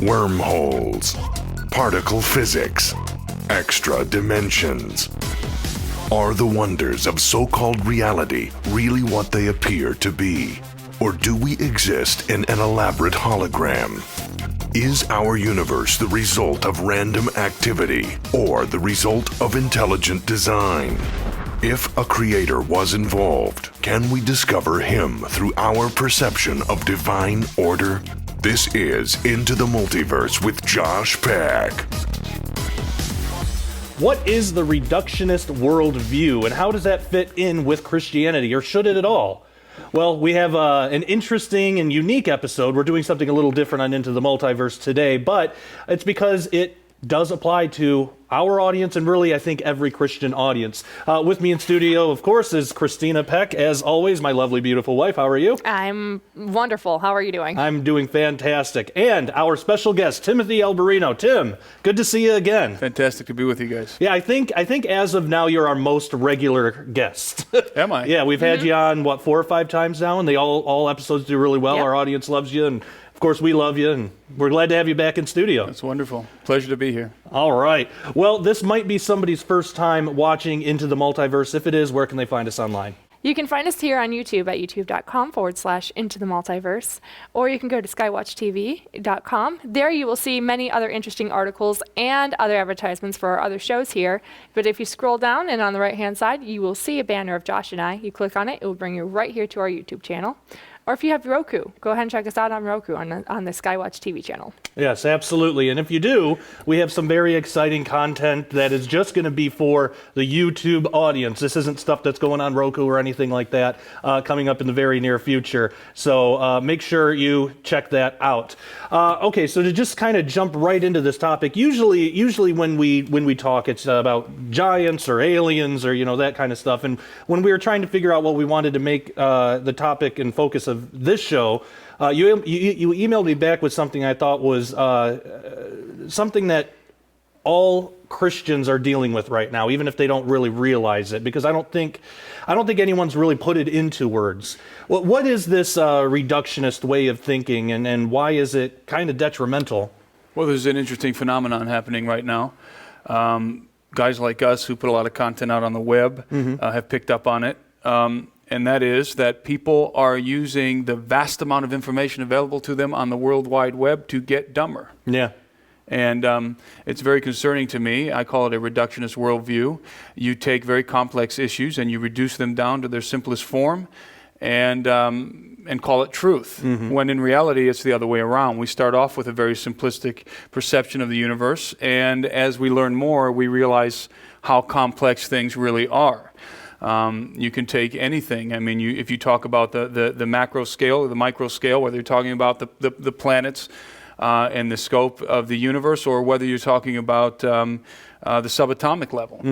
wormholes, particle physics, extra dimensions. Are the wonders of so-called reality really what they appear to be? Or do we exist in an elaborate hologram? Is our universe the result of random activity or the result of intelligent design? If a creator was involved, can we discover him through our perception of divine order? This is Into the Multiverse with Josh Peck. What is the reductionist worldview, and how does that fit in with Christianity, or should it at all? Well, we have an interesting and unique episode. We're doing something a little different on Into the Multiverse today, but it's because it does apply to our audience and really, I think, every Christian audience. With me in studio, of course, is Christina Peck. As always, my lovely, beautiful wife. How are you? I'm wonderful. How are you doing? I'm doing fantastic. And our special guest, Timothy Alberino. Tim, good to see you again. Fantastic to be with you guys. Yeah, I think as of now, you're our most regular guest. Am I? Yeah, we've had you on, 4 or 5 times now, and they all episodes do really well. Yep. Our audience loves you, and of course, we love you, and we're glad to have you back in studio. That's wonderful. Pleasure to be here. All right. Well, this might be somebody's first time watching Into the Multiverse. If it is, where can they find us online? You can find us here on YouTube at youtube.com/Into the Multiverse, or you can go to skywatchtv.com. There you will see many other interesting articles and other advertisements for our other shows here. But if you scroll down and on the right-hand side, you will see a banner of Josh and I. You click on it, it will bring you right here to our YouTube channel. Or if you have Roku, go ahead and check us out on Roku on the Skywatch TV channel. Yes, absolutely. And if you do, we have some very exciting content that is just going to be for the YouTube audience. This isn't stuff that's going on Roku or anything like that coming up in the very near future. So make sure you check that out. Okay, so to just kind of jump right into this topic, usually when we talk, it's about giants or aliens or that kind of stuff. And when we were trying to figure out what we wanted to make the topic and focus of this show, you emailed me back with something I thought was something that all Christians are dealing with right now, even if they don't really realize it, because I don't think anyone's really put it into words. Well, what is this reductionist way of thinking, and why is it kind of detrimental? Well, there's an interesting phenomenon happening right now. Guys like us who put a lot of content out on the web have picked up on it. And that is that people are using the vast amount of information available to them on the World Wide Web to get dumber. Yeah. And it's very concerning to me. I call it a reductionist worldview. You take very complex issues and you reduce them down to their simplest form and call it truth, when in reality it's the other way around. We start off with a very simplistic perception of the universe, and as we learn more, we realize how complex things really are. You can take anything. I mean, if you talk about the macro scale or the micro scale, whether you're talking about the planets and the scope of the universe, or whether you're talking about the subatomic level,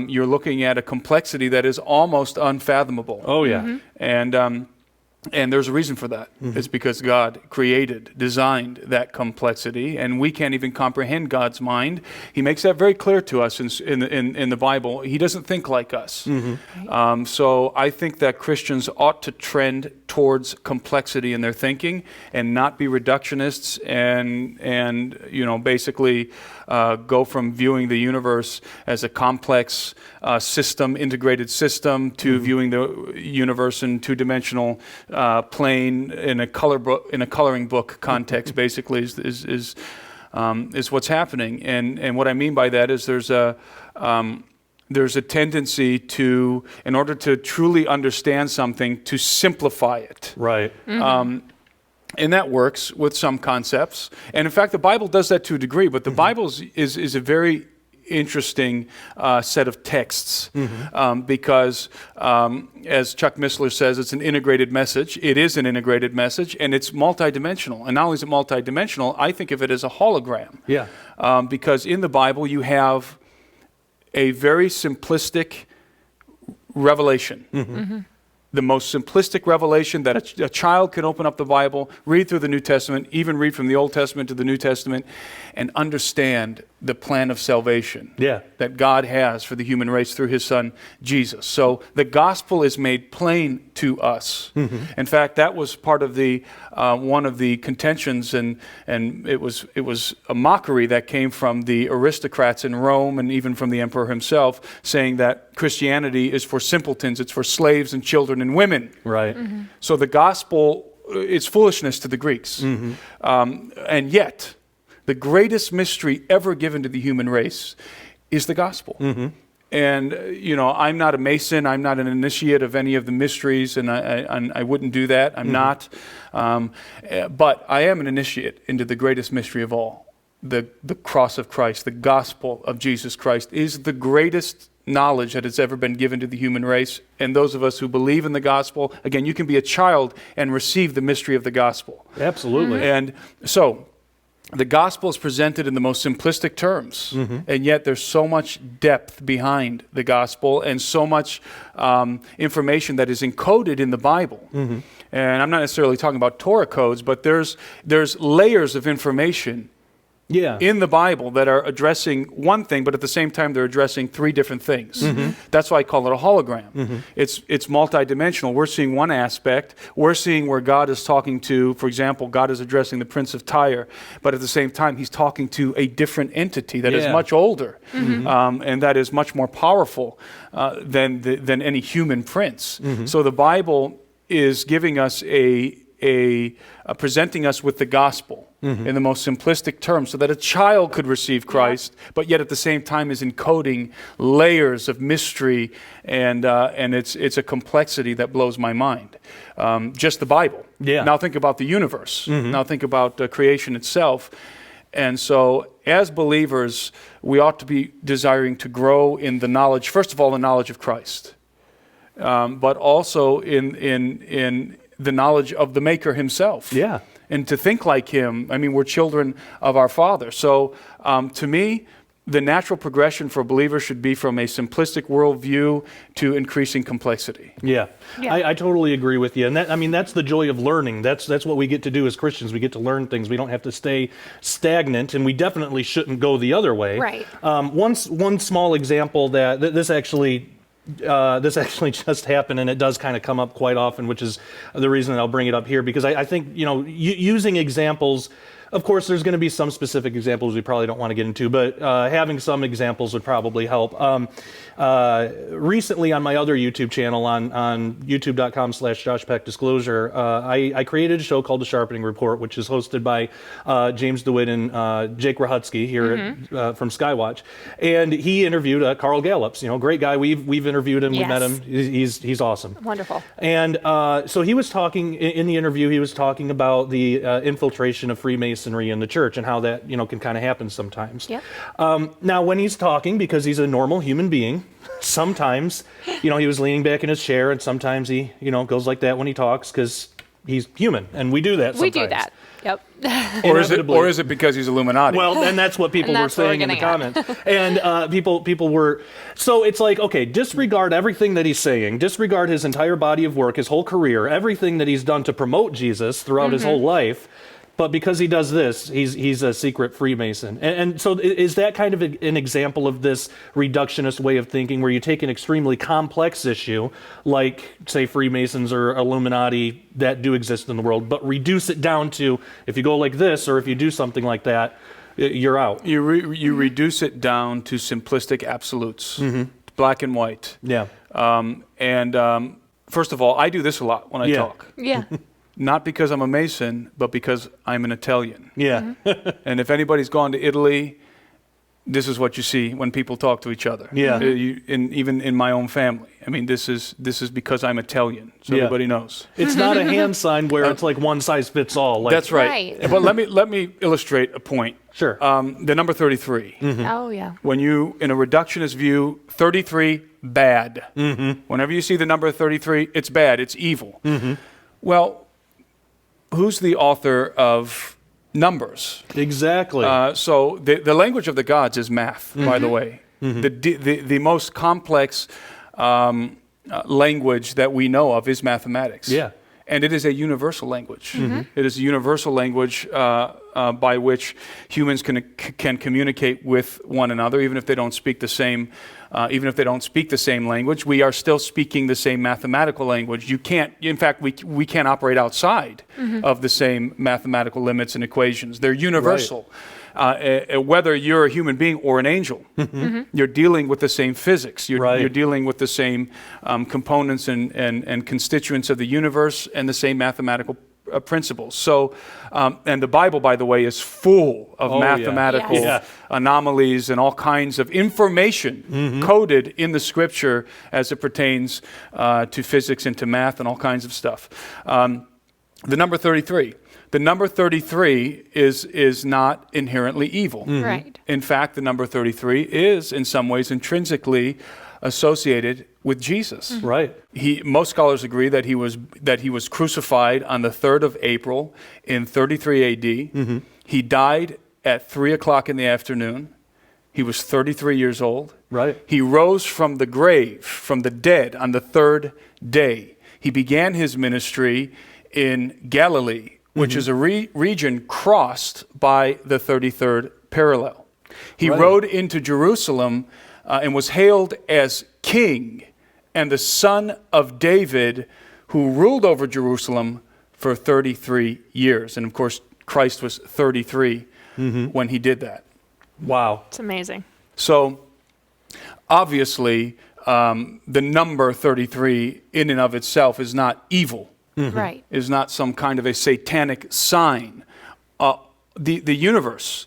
you're looking at a complexity that is almost unfathomable. Oh, yeah. And there's a reason for that. It's because God created, designed that complexity, and we can't even comprehend God's mind. He makes that very clear to us in the Bible. He doesn't think like us. So I think that Christians ought to trend towards complexity in their thinking and not be reductionists and basically go from viewing the universe as a complex system, integrated system, to viewing the universe in two-dimensional plane in a coloring book context. Basically, is what's happening. And what I mean by that is there's a tendency to, in order to truly understand something, to simplify it. Right. And that works with some concepts. And in fact, the Bible does that to a degree, but the Bible is a very interesting set of texts because, as Chuck Missler says, it's an integrated message. It is an integrated message, and it's multidimensional. And not only is it multidimensional, I think of it as a hologram. Yeah. Because in the Bible, you have a very simplistic revelation. the most simplistic revelation that a child can open up the Bible, read through the New Testament, even read from the Old Testament to the New Testament, and understand the plan of salvation that God has for the human race through his son, Jesus. So the gospel is made plain to us. In fact, that was part of the one of the contentions, and it was a mockery that came from the aristocrats in Rome and even from the emperor himself, saying that Christianity is for simpletons, it's for slaves and children and women. Right. So the gospel is foolishness to the Greeks. And yet, the greatest mystery ever given to the human race is the gospel. And, I'm not a Mason. I'm not an initiate of any of the mysteries, and I wouldn't do that. I'm not. But I am an initiate into the greatest mystery of all, the cross of Christ. The gospel of Jesus Christ is the greatest knowledge that has ever been given to the human race. And those of us who believe in the gospel, again, you can be a child and receive the mystery of the gospel. Absolutely. And so the gospel is presented in the most simplistic terms, and yet there's so much depth behind the gospel and so much information that is encoded in the Bible. And I'm not necessarily talking about Torah codes, but there's layers of information in the Bible that are addressing one thing, but at the same time they're addressing three different things. That's why I call it a hologram. It's multidimensional. We're seeing one aspect. We're seeing where God is talking to, for example, God is addressing the Prince of Tyre, but at the same time he's talking to a different entity that is much older and that is much more powerful than any human prince. So the Bible is giving us presenting us with the gospel in the most simplistic terms so that a child could receive Christ, but yet at the same time is encoding layers of mystery, and it's a complexity that blows my mind. Just the Bible. Now think about the universe. Now think about creation itself. And so as believers, we ought to be desiring to grow in the knowledge, first of all, the knowledge of Christ, but also in the knowledge of the Maker himself. And to think like him. I mean, we're children of our Father. So to me, the natural progression for a believer should be from a simplistic worldview to increasing complexity. I totally agree with you. And that's the joy of learning. That's what we get to do as Christians. We get to learn things. We don't have to stay stagnant, and we definitely shouldn't go the other way. Right. One small example that this actually just happened, and it does kind of come up quite often, which is the reason that I'll bring it up here, because I think, using examples, of course, there's going to be some specific examples we probably don't want to get into, but having some examples would probably help. Recently on my other YouTube channel, on youtube.com/JoshPeckDisclosure, I created a show called The Sharpening Report, which is hosted by James DeWitt and Jake Rahutsky here from Skywatch. And he interviewed Carl Gallups, great guy. We've interviewed him. We met him. He's awesome. Wonderful. And so he was talking, in the interview, he was talking about the infiltration of Freemasonry in the church and how that, can kind of happen sometimes. Now, when he's talking, because he's a normal human being, sometimes, he was leaning back in his chair, and sometimes he, goes like that when he talks because he's human, and we do that sometimes. We do that. Yep. Or is it because he's Illuminati? Well, and that's what people were saying in the comments. And people were, so it's like, okay, disregard everything that he's saying, disregard his entire body of work, his whole career, everything that he's done to promote Jesus throughout his whole life. But because he does this, he's a secret Freemason. And so is that kind of an example of this reductionist way of thinking, where you take an extremely complex issue, like, say, Freemasons or Illuminati that do exist in the world, but reduce it down to, if you go like this or if you do something like that, you're out. You reduce it down to simplistic absolutes, black and white. First of all, I do this a lot when I talk. Not because I'm a Mason, but because I'm an Italian. And if anybody's gone to Italy, this is what you see when people talk to each other. Even in my own family. I mean, this is because I'm Italian, so everybody knows. It's not a hand sign where it's like one size fits all. Like, that's right. But let me illustrate a point. Sure. The number 33. Oh, yeah. When you, in a reductionist view, 33, bad. Whenever you see the number 33, it's bad, it's evil. Well, who's the author of Numbers? Exactly. So the language of the gods is math, by the way. The most complex language that we know of is mathematics. Yeah. And it is a universal language. Mm-hmm. It is a universal language by which humans can communicate with one another, even if they don't speak the same. Even if they don't speak the same language, we are still speaking the same mathematical language. You can't. In fact, we can't operate outside of the same mathematical limits and equations. They're universal. Whether you're a human being or an angel, you're dealing with the same physics. You're dealing with the same components and constituents of the universe and the same mathematical principles. So, and the Bible, by the way, is full of mathematical anomalies and all kinds of information coded in the Scripture as it pertains to physics and to math and all kinds of stuff. The number 33. The number 33 is not inherently evil. Right. In fact, the number 33 is in some ways intrinsically associated with Jesus. Right. Most scholars agree that he was crucified on the 3rd of April in 33 AD. He died at 3 o'clock in the afternoon. He was 33 years old. Right. He rose from the grave, from the dead, on the 3rd day. He began his ministry in Galilee, which is a region crossed by the 33rd parallel. He rode into Jerusalem and was hailed as king and the son of David, who ruled over Jerusalem for 33 years. And of course, Christ was 33 when he did that. Wow. It's amazing. So obviously, the number 33 in and of itself is not evil. Right. Is not some kind of a satanic sign. The universe,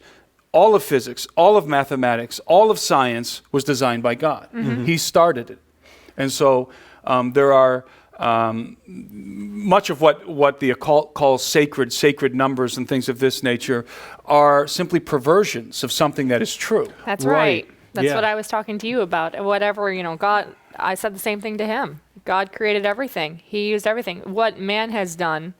all of physics, all of mathematics, all of science was designed by God. He started it. And so there are much of what the occult calls sacred numbers and things of this nature are simply perversions of something that is true. That's right. That's Yeah. what I was talking to you about. Whatever, God, I said the same thing to him. God created everything. He used everything. What man has done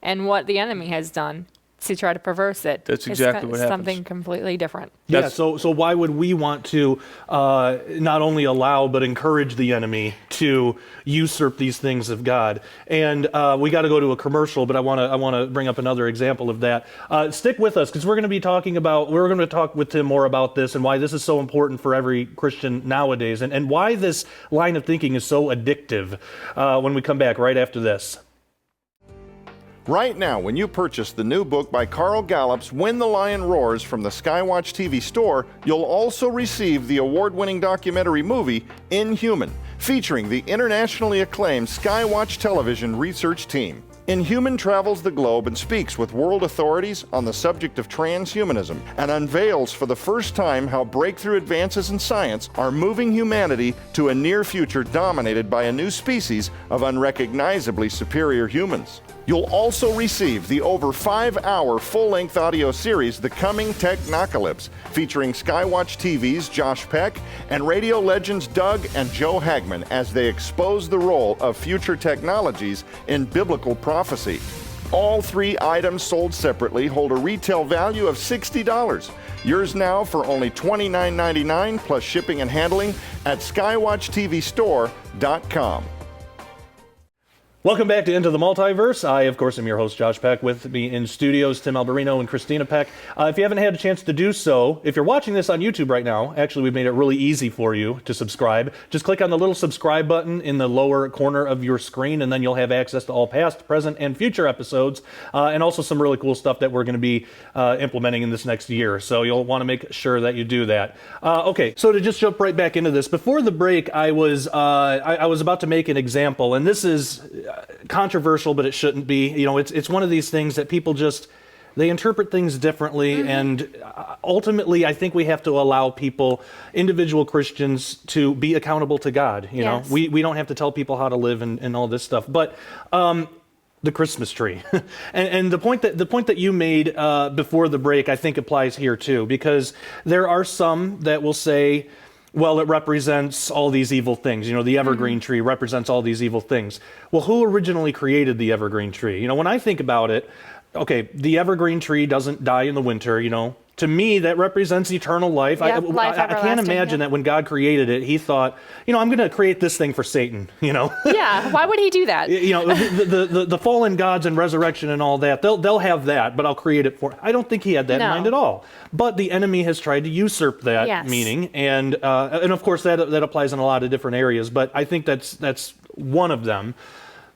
and what the enemy has done to try to perverse it. That's exactly what happens. Something completely different. Yeah, so why would we want to not only allow but encourage the enemy to usurp these things of God? And we got to go to a commercial, but I want to bring up another example of that. Stick with us because we're going to talk with Tim more about this and why this is so important for every Christian nowadays, and why this line of thinking is so addictive. When we come back right after this. Right now, when you purchase the new book by Carl Gallup's When the Lion Roars from the Skywatch TV store, you'll also receive the award-winning documentary movie Inhuman, featuring the internationally acclaimed Skywatch television research team. Inhuman travels the globe and speaks with world authorities on the subject of transhumanism and unveils for the first time how breakthrough advances in science are moving humanity to a near future dominated by a new species of unrecognizably superior humans. You'll also receive the over 5-hour full-length audio series, The Coming Technocalypse, featuring Skywatch TV's Josh Peck and radio legends Doug and Joe Hagman as they expose the role of future technologies in biblical prophecy. All 3 items sold separately hold a retail value of $60. Yours now for only $29.99 plus shipping and handling at skywatchtvstore.com. Welcome back to Into the Multiverse. I, of course, am your host, Josh Peck. With me in studios, Tim Alberino and Christina Peck. If you haven't had a chance to do so, if you're watching this on YouTube right now, actually, we've made it really easy for you to subscribe. Just click on the little subscribe button in the lower corner of your screen, and then you'll have access to all past, present, and future episodes, and also some really cool stuff that we're going to be implementing in this next year. So you'll want to make sure that you do that. Okay, so to just jump right back into this, before the break, I was about to make an example, and this is controversial, but it shouldn't be. It's one of these things that people they interpret things differently, and ultimately, I think we have to allow people, individual Christians, to be accountable to God. Yes. We don't have to tell people how to live and all this stuff. But the Christmas tree, and the point that you made before the break, I think applies here too, because there are some that will say, well, it represents all these evil things. The evergreen tree represents all these evil things. Well, who originally created the evergreen tree? When I think about it, okay, the evergreen tree doesn't die in the winter, to to me, that represents eternal life. Yep, life I can't everlasting, imagine yeah. that when God created it, he thought, I'm going to create this thing for Satan, Yeah, why would he do that? the fallen gods and resurrection and all that, they'll have that, but I'll create it for. I don't think he had that in No. mind at all. But the enemy has tried to usurp that Yes. meaning, and of course that applies in a lot of different areas. But I think that's one of them.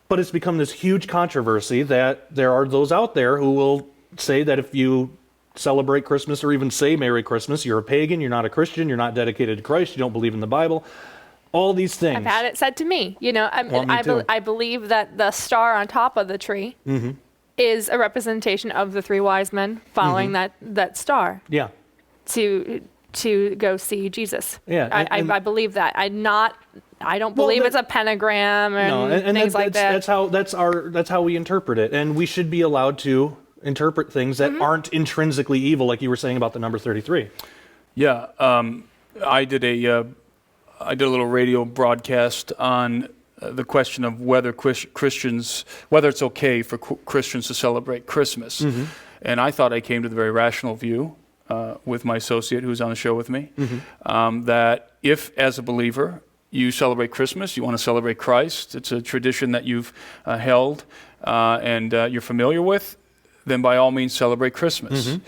But it's become this huge controversy that there are those out there who will say that if you celebrate Christmas or even say Merry Christmas, you're a pagan, you're not a Christian, you're not dedicated to Christ, you don't believe in the Bible. All these things. I've had it said to me. Me too. I believe that the star on top of the tree is a representation of the three wise men following that star Yeah. to go see Jesus. Yeah, and- I believe that. I don't believe it's a pentagram and things like that. That's how we interpret it, and we should be allowed to interpret things that aren't intrinsically evil, like you were saying about the number 33. Yeah, I did a little radio broadcast on the question of whether whether it's okay for Christians to celebrate Christmas, and I thought I came to the very rational view with my associate who's on the show with me, that if, as a believer, you celebrate Christmas, you want to celebrate Christ, it's a tradition that you've held and you're familiar with, then by all means celebrate Christmas.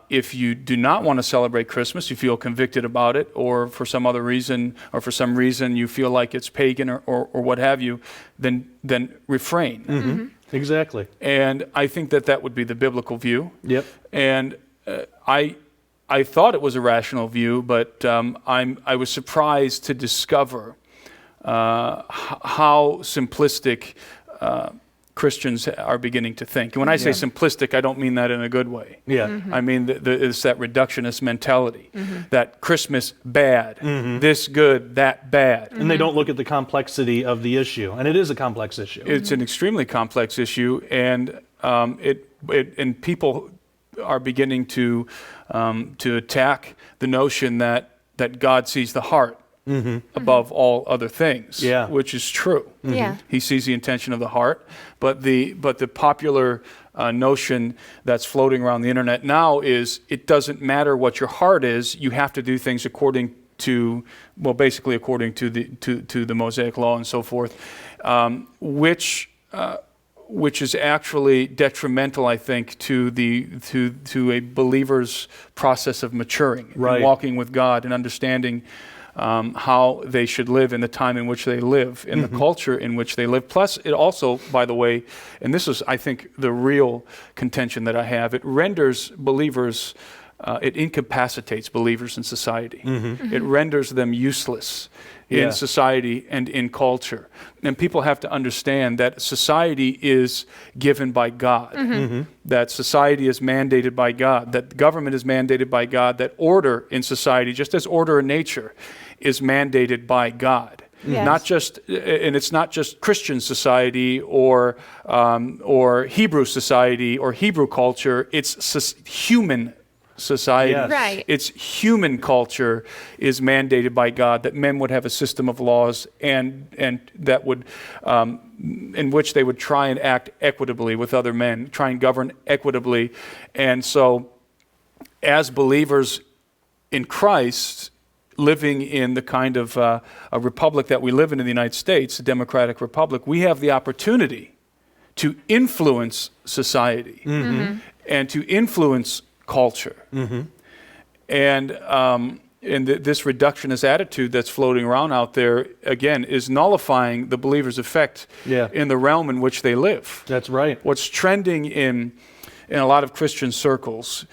If you do not want to celebrate Christmas, you feel convicted about it, or for some other reason, or for some reason you feel like it's pagan or what have you, then refrain. Exactly. And I think that would be the biblical view. Yep. And I thought it was a rational view, but I was surprised to discover how simplistic Christians are beginning to think. And when I say simplistic, I don't mean that in a good way. Yeah. I mean, it's that reductionist mentality, that Christmas bad, this good, that bad. And they don't look at the complexity of the issue, and it is a complex issue. It's an extremely complex issue, and and people are beginning to attack the notion that God sees the heart above all other things, which is true. Yeah. He sees the intention of the heart, but the popular notion that's floating around the internet now is it doesn't matter what your heart is, you have to do things according to the Mosaic law and so forth, which is actually detrimental, I think, to a believer's process of maturing, and walking with God, and understanding how they should live in the time in which they live, in the culture in which they live. Plus, it also, by the way, and this is, I think, the real contention that I have, it renders believers, it incapacitates believers in society. It renders them useless in society and in culture. And people have to understand that society is given by God, that society is mandated by God, that government is mandated by God, that order in society, just as order in nature, is mandated by God. Yes. Not just, and it's not just Christian society or Hebrew society or Hebrew culture, it's human society. Yes. Right. It's human culture is mandated by God, that men would have a system of laws and that would in which they would try and act equitably with other men, try and govern equitably. And so as believers in Christ, living in the kind of a republic that we live in the United States, a democratic republic, we have the opportunity to influence society and to influence culture. And this reductionist attitude that's floating around out there, again, is nullifying the believer's effect in the realm in which they live. That's right. What's trending in a lot of Christian circles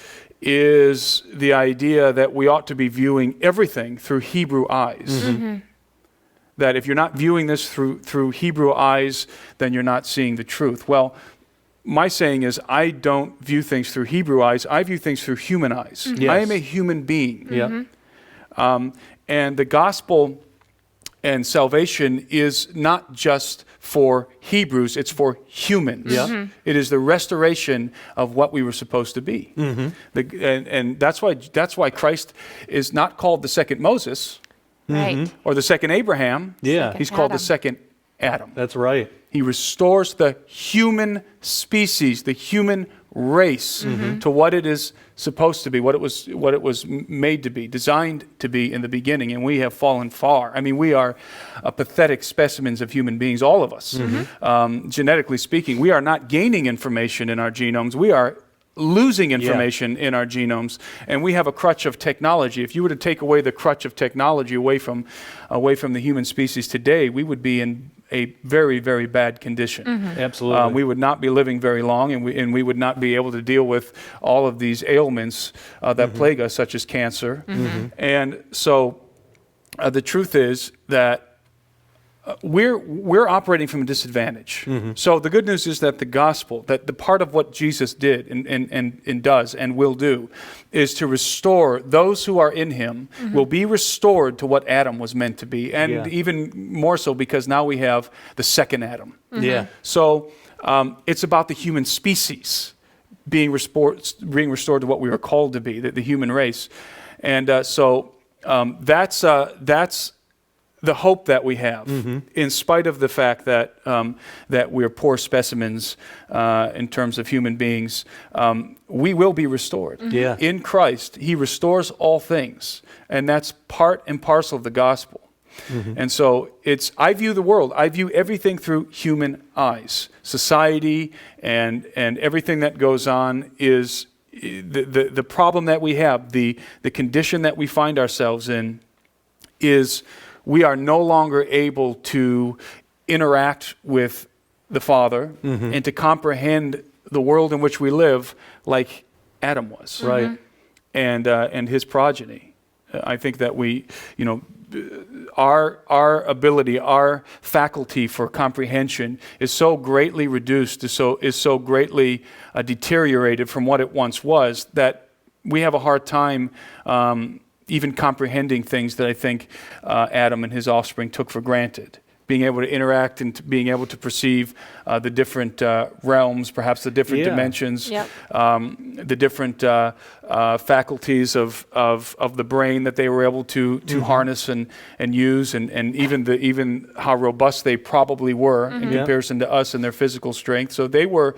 is the idea that we ought to be viewing everything through Hebrew eyes. That if you're not viewing this through Hebrew eyes, then you're not seeing the truth. Well, my saying is I don't view things through Hebrew eyes. I view things through human eyes. Yes. I am a human being. Yeah. And the gospel and salvation is not just for Hebrews, it's for humans. Yeah. It is the restoration of what we were supposed to be. And that's why Christ is not called the second Moses Right. or the second Abraham. Yeah. He's called the Adam. second Adam. That's right. He restores the human species, the human race to what it is supposed to be, what it was made to be, designed to be in the beginning, and we have fallen far. I mean, we are pathetic specimens of human beings, all of us. Genetically speaking, we are not gaining information in our genomes. We are losing information in our genomes, and we have a crutch of technology. If you were to take away the crutch of technology away from the human species today, we would be in a very, very bad condition. Absolutely. We would not be living very long, and we would not be able to deal with all of these ailments that plague us, such as cancer. And so the truth is that we're operating from a disadvantage. So the good news is that the gospel, that the part of what Jesus did and does and will do, is to restore those who are in him, will be restored to what Adam was meant to be, and even more so because now we have the second Adam. So it's about the human species being restored to what we were called to be, the human race. And so that's the hope that we have, in spite of the fact that that we're poor specimens in terms of human beings. We will be restored. In Christ, he restores all things, and that's part and parcel of the gospel. And so I view the world, I view everything through human eyes. Society and everything that goes on is the problem that we have, the condition that we find ourselves in is we are no longer able to interact with the Father and to comprehend the world in which we live like Adam was, and his progeny. I think that we, our ability, our faculty for comprehension is so greatly reduced, is so greatly deteriorated from what it once was, that we have a hard time even comprehending things that I think Adam and his offspring took for granted. Being able to interact and being able to perceive the different realms, perhaps the different dimensions, the different faculties of the brain that they were able to harness and use, and even how robust they probably were in comparison to us and their physical strength. So they were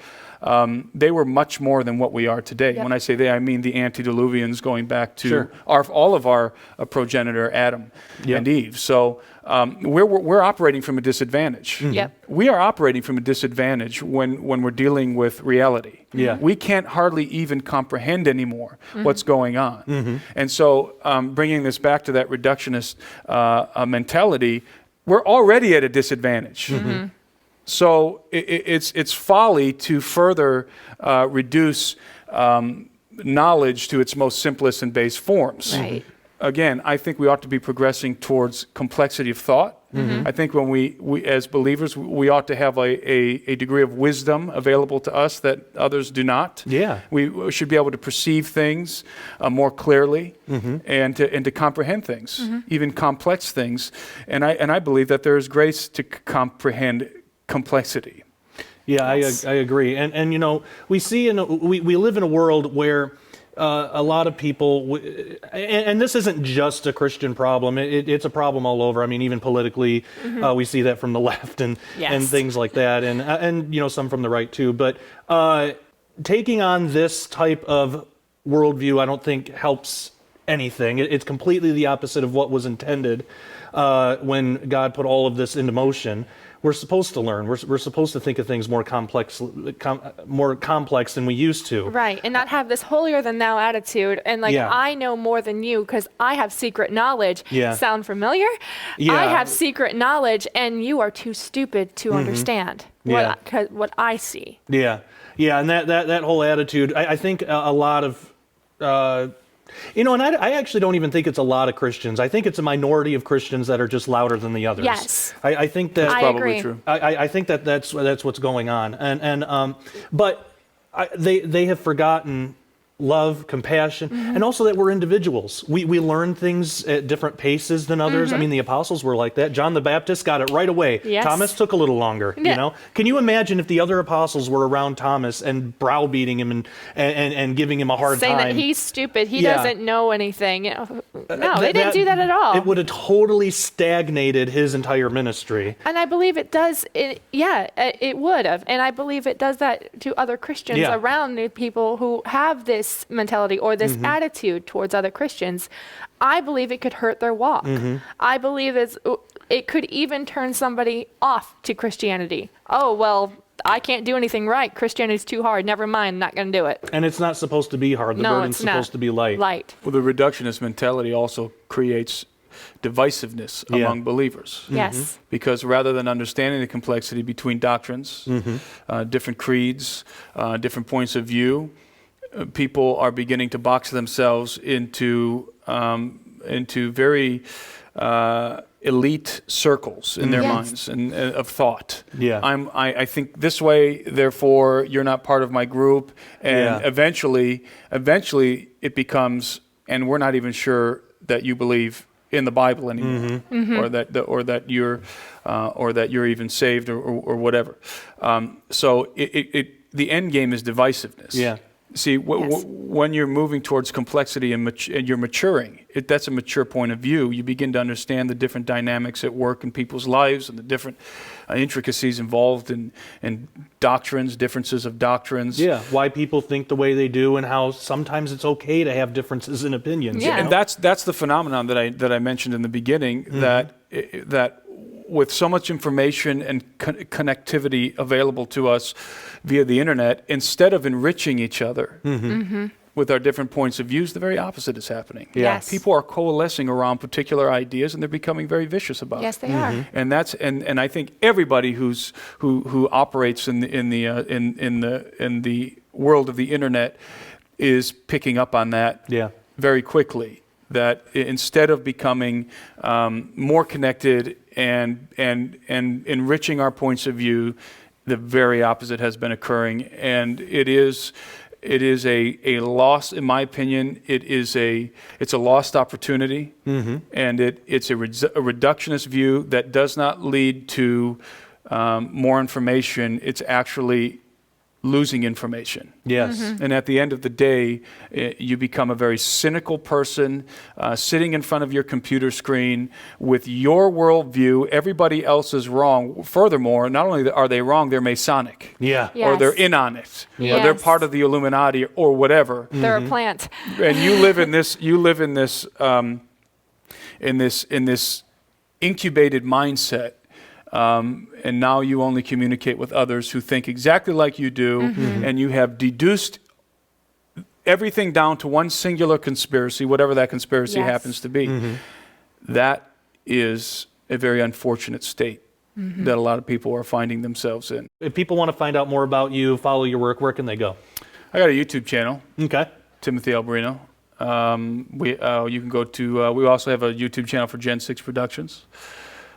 much more than what we are today. When I say they, I mean the antediluvians going back to all of our progenitor, Adam and Eve. So we're operating from a disadvantage. We are operating from a disadvantage when we're dealing with reality. We can't hardly even comprehend anymore what's going on. And so bringing this back to that reductionist mentality, we're already at a disadvantage. So it's folly to further reduce knowledge to its most simplest and base forms. Again, I think we ought to be progressing towards complexity of thought. I think when we as believers, we ought to have a degree of wisdom available to us that others do not. We should be able to perceive things more clearly and to comprehend things, even complex things. And I believe that there is grace to comprehend complexity. I agree. And we see we live in a world where a lot of people, and this isn't just a Christian problem, it's a problem all over. I mean, even politically, we see that from the left and things like that, and some from the right too. But taking on this type of worldview, I don't think helps anything. It's completely the opposite of what was intended when God put all of this into motion. We're supposed to learn. We're supposed to think of things more complex than we used to. Right, and not have this holier than thou attitude. And I know more than you because I have secret knowledge. Sound familiar? I have secret knowledge, and you are too stupid to understand what I see. And that whole attitude. I think a lot of. And I actually don't even think it's a lot of Christians. I think it's a minority of Christians that are just louder than the others. I think that's probably true. I think that's what's going on. But they have forgotten love, compassion, and also that we're individuals. We learn things at different paces than others. I mean, the apostles were like that. John the Baptist got it right away. Yes. Thomas took a little longer, you know? Can you imagine if the other apostles were around Thomas and browbeating him and giving him a hard Saying time? that he's stupid, he Yeah. doesn't know anything. You know, no, they didn't do that at all. It would have totally stagnated his entire ministry. And I believe it does. It would have. And I believe it does that to other Christians Yeah. around the people who have this mentality or this attitude towards other Christians. I believe it could hurt their walk. I believe it could even turn somebody off to Christianity. Oh, well, I can't do anything right. Christianity's too hard. Never mind, not going to do it. And it's not supposed to be hard. The No, burden's it's not. supposed to be light. Well, the reductionist mentality also creates divisiveness among believers. Yes. Because rather than understanding the complexity between doctrines, different creeds, different points of view, people are beginning to box themselves into very elite circles in their minds and of thought. Yeah. I think this way, therefore you're not part of my group, and eventually it becomes, and we're not even sure that you believe in the Bible anymore, or that you're even saved or whatever. So the end game is divisiveness. Yeah. See, when you're moving towards complexity and you're maturing, that's a mature point of view. You begin to understand the different dynamics at work in people's lives and the different intricacies involved in doctrines, differences of doctrines. Yeah, why people think the way they do and how sometimes it's okay to have differences in opinions. Yeah. You know? And that's the phenomenon that I mentioned in the beginning, that with so much information and connectivity available to us via the internet, instead of enriching each other with our different points of views, the very opposite is happening. Yes. People are coalescing around particular ideas, and they're becoming very vicious about Yes, it. they are. And that's and I think everybody who operates in the world of the internet is picking up on that very quickly. That instead of becoming more connected and enriching our points of view, the very opposite has been occurring, and it is a loss, in my opinion. It's a lost opportunity, and it's a reductionist view that does not lead to more information. It's actually losing information. Yes. And at the end of the day, you become a very cynical person, sitting in front of your computer screen with your worldview. Everybody else is wrong. Furthermore, not only are they wrong, they're Masonic. Yeah. Yes. Or they're in on it. Or they're Yes. part of the Illuminati or whatever. They're a plant. And you live in this incubated mindset. And now you only communicate with others who think exactly like you do, and you have deduced everything down to one singular conspiracy, whatever that conspiracy happens to be. That is a very unfortunate state that a lot of people are finding themselves in. If people want to find out more about you, follow your work, where can they go? I got a YouTube channel, Okay. Timothy Alberino. You can go to, we also have a YouTube channel for Gen 6 Productions.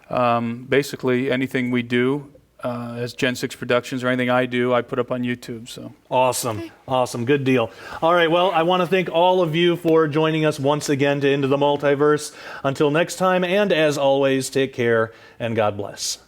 Basically, anything we do as Gen 6 Productions or anything I do, I put up on YouTube. So Awesome. Awesome. Good deal. All right. Well, I want to thank all of you for joining us once again to Into the Multiverse. Until next time, and as always, take care and God bless.